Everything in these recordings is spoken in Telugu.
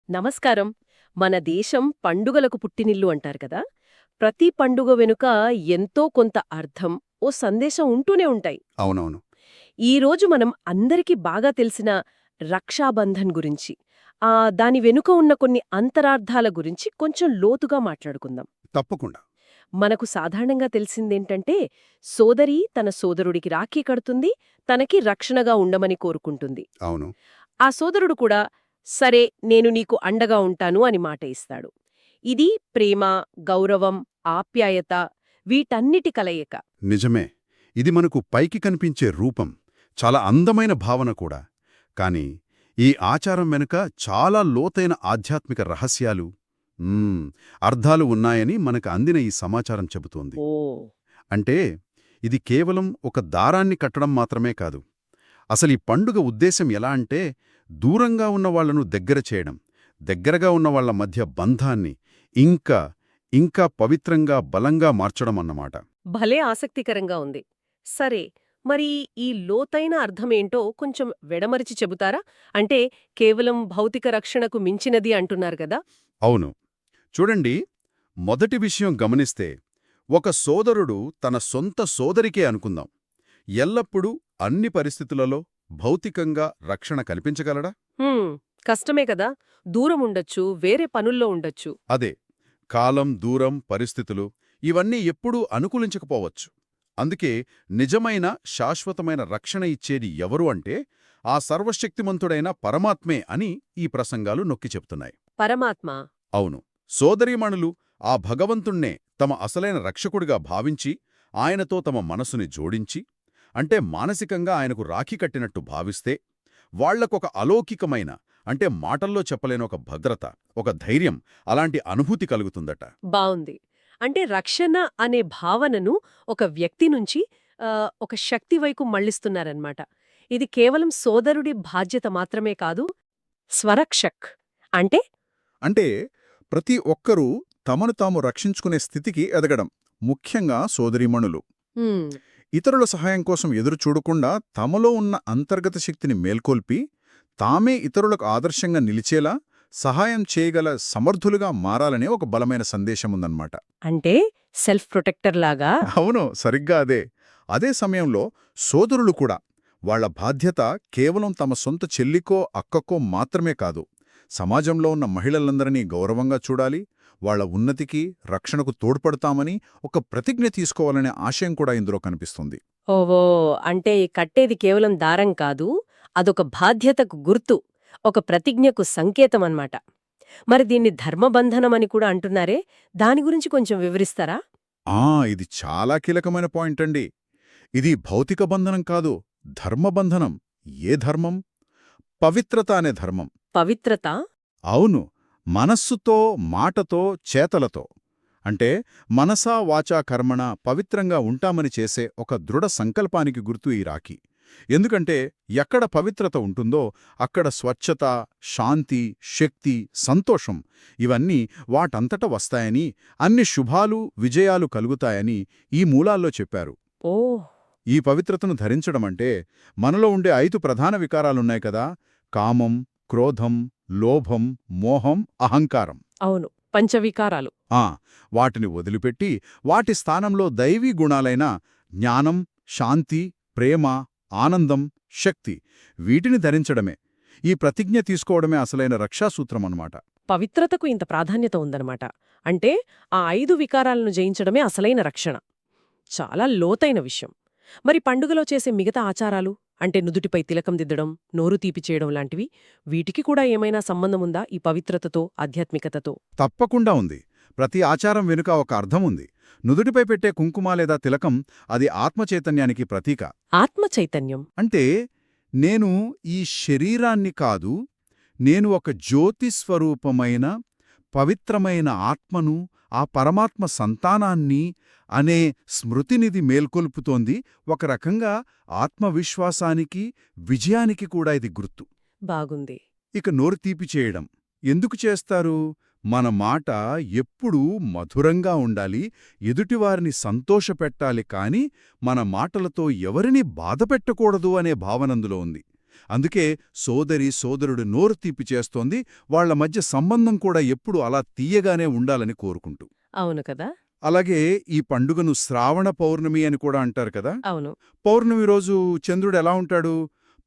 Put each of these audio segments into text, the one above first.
నమస్కారం. మన దేశం పండుగలకు పుట్టినిల్లు అంటారు కదా. ప్రతి పండుగ వెనుక ఎంతో కొంత అర్థం, ఓ సందేశం ఉంటూనే ఉంటాయి. అవునవును. ఈరోజు మనం అందరికీ బాగా తెలిసిన రక్షాబంధన్ గురించి, దాని వెనుక ఉన్న కొన్ని అంతరార్థాల గురించి కొంచెం లోతుగా మాట్లాడుకుందాం. తప్పకుండా. మనకు సాధారణంగా తెలిసిందేంటంటే, సోదరి తన సోదరుడికి రాఖీ కడుతుంది, తనకి రక్షణగా ఉండమని కోరుకుంటుంది. అవును. ఆ సోదరుడు కూడా సరే నేను నీకు అండగా ఉంటాను అని మాట ఇస్తాడు. ఇది ప్రేమ, గౌరవం, ఆప్యాయత వీటన్నిటి కలయిక. నిజమే. ఇది మనకు పైకి కనిపించే రూపం. చాలా అందమైన భావన కూడా. కాని ఈ ఆచారం వెనుక చాలా లోతైన ఆధ్యాత్మిక రహస్యాలు, అర్థాలు ఉన్నాయని మనకు అందిన ఈ సమాచారం చెబుతోంది. ఓ అంటే ఇది కేవలం ఒక దారాన్ని కట్టడం మాత్రమే కాదు. అసలీ పండుగ ఉద్దేశం ఎలా అంటే, దూరంగా ఉన్న వాళ్లను దగ్గర చేయడం, దగ్గరగా ఉన్న వాళ్ల మధ్య బంధాన్ని ఇంకా ఇంకా పవిత్రంగా బలంగా మార్చడం అన్నమాట. భలే ఆసక్తికరంగా ఉంది. సరే, మరి ఈ లోతైన అర్థమేంటో కొంచెం వెడమరిచి చెబుతారా? అంటే కేవలం భౌతిక రక్షణకు మించినది అంటున్నారు గదా. అవును. చూడండి, మొదటి విషయం గమనిస్తే, ఒక సోదరుడు తన సొంత సోదరికే అనుకుందాం, ఎల్లప్పుడూ అన్ని పరిస్థితులలో భౌతికంగా రక్షణ కల్పించగలడా? కష్టమే కదా. దూరం ఉండొచ్చు, వేరే పనుల్లో ఉండొచ్చు. అదే, కాలం, దూరం, పరిస్థితులు ఇవన్నీ ఎప్పుడూ అనుకూలించకపోవచ్చు. అందుకే నిజమైన శాశ్వతమైన రక్షణ ఇచ్చేది ఎవరు అంటే, ఆ సర్వశక్తిమంతుడైన పరమాత్మే అని ఈ ప్రసంగాలు నొక్కి చెప్తున్నాయి. పరమాత్మ. అవును. సోదరీమణులు ఆ భగవంతుణ్ణే తమ అసలైన రక్షకుడిగా భావించి, ఆయనతో తమ మనసుని జోడించి, అంటే మానసికంగా ఆయనకు రాఖీ కట్టినట్టు భావిస్తే, వాళ్లకొక అలౌకికమైన, అంటే మాటల్లో చెప్పలేని ఒక భద్రత, ఒక ధైర్యం, అలాంటి అనుభూతి కలుగుతుందట. బావుంది. అంటే రక్షణ అనే భావనను ఒక వ్యక్తి నుంచి ఒక శక్తి వైపు మళ్లిస్తున్నారన్నమాట. ఇది కేవలం సోదరుడి బాధ్యత మాత్రమే కాదు, స్వరక్షక్ అంటే అంటే ప్రతి ఒక్కరూ తమను తాము రక్షించుకునే స్థితికి ఎదగడం, ముఖ్యంగా సోదరీమణులు. ఇతరుల సహాయం కోసం ఎదురు చూడకుండా తమలో ఉన్న అంతర్గత శక్తిని మేల్కొల్పి, తామే ఇతరులకు ఆదర్శంగా నిలిచేలా సహాయం చేయగల సమర్థులుగా మారాలనే ఒక బలమైన సందేశముందన్నమాట. అంటే సెల్ఫ్ ప్రొటెక్టర్ లాగా. అవును, సరిగ్గా అదే. అదే సమయంలో సోదరులు కూడా వాళ్ల బాధ్యత కేవలం తమ సొంత చెల్లికో అక్కకో మాత్రమే కాదు, సమాజంలో ఉన్న మహిళలందరినీ గౌరవంగా చూడాలి, వాళ్ల ఉన్నతికి, రక్షణకు తోడ్పడతామని ఒక ప్రతిజ్ఞ తీసుకోవాలనే ఆశయం కూడా ఇందులో కనిపిస్తుంది. ఓవో, అంటే కట్టేది కేవలం దారం కాదు, అదొక బాధ్యతకు గుర్తు, ఒక ప్రతిజ్ఞకు సంకేతమన్నమాట. మరి దీన్ని ధర్మబంధనమని కూడా అంటున్నారే, దాని గురించి కొంచెం వివరిస్తారా? ఇది చాలా కీలకమైన పాయింట్ అండి. ఇది భౌతిక బంధనం కాదు, ధర్మబంధనం. ఏ ధర్మం? పవిత్రత అనే ధర్మం. పవిత్రత? అవును. మనస్సుతో, మాటతో, చేతలతో, అంటే మనసా వాచా కర్మణ పవిత్రంగా ఉంటామని చేసే ఒక దృఢ సంకల్పానికి గుర్తు ఈ రాఖీ. ఎందుకంటే ఎక్కడ పవిత్రత ఉంటుందో అక్కడ స్వచ్ఛత, శాంతి, శక్తి, సంతోషం ఇవన్నీ వాటంతట వస్తాయని, అన్ని శుభాలు, విజయాలు కలుగుతాయని ఈ మూలాల్లో చెప్పారు. ఈ పవిత్రతను ధరించడమంటే మనలో ఉండే 5 ప్రధాన వికారాలున్నాయి కదా: కామం, క్రోధం, లోభం, మోహం, అహంకారం. అవును, పంచవికారాలు. వాటిని వదిలిపెట్టి వాటి స్థానంలో దైవీ గుణాలైన జ్ఞానం, శాంతి, ప్రేమ, ఆనందం, శక్తి వీటిని ధరించడమే, ఈ ప్రతిజ్ఞ తీసుకోవడమే అసలైన రక్షాసూత్రమన్నమాట. పవిత్రతకు ఇంత ప్రాధాన్యత ఉందన్నమాట. అంటే ఆ 5 వికారాలను జయించడమే అసలైన రక్షణ. చాలా లోతైన విషయం. మరి పండుగలో చేసే మిగతా ఆచారాలు, అంటే నుదుటిపై తిలకం దిద్దడం, నోరు తీపి చేయడం లాంటివి, వీటికి కూడా ఏమైనా సంబంధముందా ఈ పవిత్రతతో, ఆధ్యాత్మికతతో? తప్పకుండా ఉంది. ప్రతి ఆచారం వెనుక ఒక అర్థం ఉంది. నుదుటిపై పెట్టే కుంకుమ లేదా తిలకం, అది ఆత్మచైతన్యానికి ప్రతీక. ఆత్మచైతన్యం అంటే నేను ఈ శరీరాన్ని కాదు, నేను ఒక జ్యోతిస్వరూపమైన పవిత్రమైన ఆత్మను, ఆ పరమాత్మ సంతానాన్ని అనే స్మృతినిది మేల్కొల్పుతోంది. ఒక రకంగా ఆత్మవిశ్వాసానికి, విజయానికి కూడా ఇది గుర్తు. బాగుంది. ఇక నోరు తీపి చేయడం ఎందుకు చేస్తారు? మన మాట ఎప్పుడూ మధురంగా ఉండాలి, ఎదుటివారిని సంతోషపెట్టాలి, కాని మన మాటలతో ఎవరినీ బాధపెట్టకూడదు అనే భావనందులో ఉంది. అందుకే సోదరి సోదరుడు నోరు తీపి చేస్తోంది, వాళ్ల మధ్య సంబంధం కూడా ఎప్పుడూ అలా తీయగానే ఉండాలని కోరుకుంటూ. అవును కదా. అలాగే ఈ పండుగను శ్రావణ పౌర్ణమి అని కూడా అంటారు కదా. అవును. పౌర్ణమి రోజు చంద్రుడు ఎలా ఉంటాడు?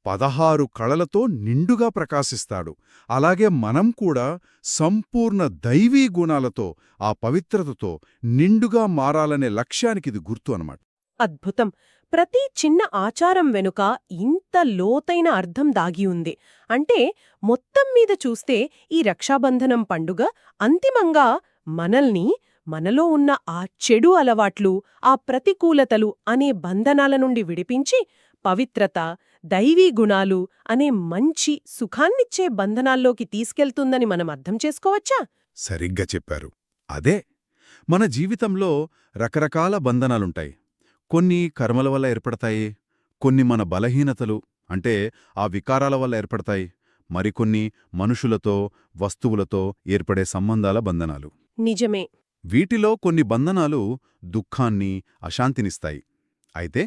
16 కళలతో నిండుగా ప్రకాశిస్తాడు. అలాగే మనం కూడా సంపూర్ణ దైవీ గుణాలతో, ఆ పవిత్రతతో నిండుగా మారాలనే లక్ష్యానికిది గుర్తు అన్నమాట. అద్భుతం. ప్రతి చిన్న ఆచారం వెనుక ఇంత లోతైన అర్థం దాగి ఉంది. అంటే మొత్తం మీద చూస్తే ఈ రక్షాబంధనం పండుగ అంతిమంగా మనల్ని, మనలో ఉన్న ఆ చెడు అలవాట్లు, ఆ ప్రతికూలతలు అనే బంధనాల నుండి విడిపించి పవిత్రత, దైవీ గుణాలు అనే మంచి సుఖాన్నిచ్చే బంధనాల్లోకి తీసుకెళ్తుందని మనం అర్థం చేసుకోవచ్చా? సరిగ్గా చెప్పారు. అదే, మన జీవితంలో రకరకాల బంధనాలుంటాయి. కొన్ని కర్మల వల్ల ఏర్పడతాయి, కొన్ని మన బలహీనతలు అంటే ఆ వికారాల వల్ల ఏర్పడతాయి, మరికొన్ని మనుషులతో, వస్తువులతో ఏర్పడే సంబంధాల బంధనాలు. నిజమే. వీటిలో కొన్ని బంధనాలు దుఃఖాన్ని, అశాంతినిస్తాయి. అయితే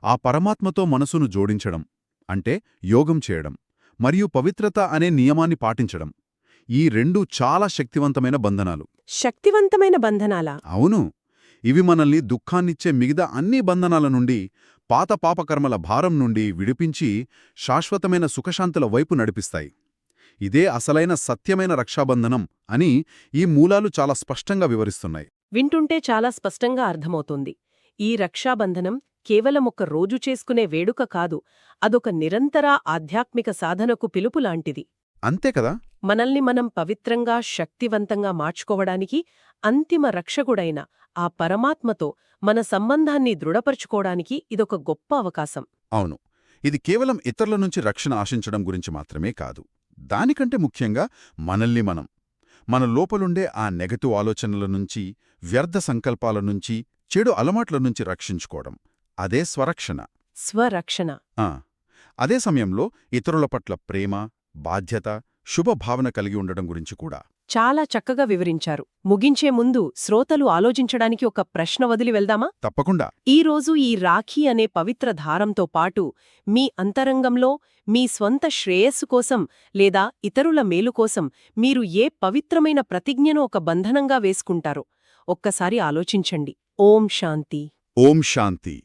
ఆ పరమాత్మతో మనసును జోడించడం అంటే యోగం చేయడం మరియు పవిత్రత అనే నియమాన్ని పాటించడం, ఈ రెండూ చాలా శక్తివంతమైన బంధనాలు. శక్తివంతమైన బంధనాలా? అవును, ఇవి మనల్ని దుఃఖాన్నిచ్చే మిగతా అన్ని బంధనాల నుండి, పాత పాపకర్మల భారం నుండి విడిపించి శాశ్వతమైన సుఖశాంతుల వైపు నడిపిస్తాయి. ఇదే అసలైన సత్యమైన రక్షాబంధనం అని ఈ మూలాలు చాలా స్పష్టంగా వివరిస్తున్నాయి. వింటుంటే చాలా స్పష్టంగా అర్థమవుతోంది. ఈ రక్షాబంధనం కేవలం ఒక రోజు చేసుకునే వేడుక కాదు, అదొక నిరంతర ఆధ్యాత్మిక సాధనకు పిలుపులాంటిది. అంతే కదా. మనల్ని మనం పవిత్రంగా, శక్తివంతంగా మార్చుకోవడానికి, అంతిమ రక్షకుడైన ఆ పరమాత్మతో మన సంబంధాన్ని దృఢపరుచుకోవడానికి ఇదొక గొప్ప అవకాశం. అవును, ఇది కేవలం ఇతరుల నుంచి రక్షణ ఆశించడం గురించి మాత్రమే కాదు. దానికంటే ముఖ్యంగా మనల్ని మనం, మన లోపలుండే ఆ నెగటివ్ ఆలోచనల నుంచి, వ్యర్థ సంకల్పాల నుంచి, చెడు అలవాట్ల నుంచి రక్షించుకోవడం. అదే స్వరక్షణ. స్వరక్షణ. అదే సమయంలో ఇతరుల పట్ల ప్రేమ, బాధ్యత, శుభభావన కలిగి ఉండడం గురించి కూడా. చాలా చక్కగా వివరించారు. ముగించే ముందు శ్రోతలు ఆలోచించడానికి ఒక ప్రశ్న వదిలి వెళ్దామా? తప్పకుండా. ఈరోజు ఈ రాఖీ అనే పవిత్ర ధారంతో పాటు మీ అంతరంగంలో మీ స్వంత శ్రేయస్సు కోసం లేదా ఇతరుల మేలు కోసం మీరు ఏ పవిత్రమైన ప్రతిజ్ఞను ఒక బంధనంగా వేసుకుంటారో ఒక్కసారి ఆలోచించండి. ఓం శాంతి. ఓం శాంతి.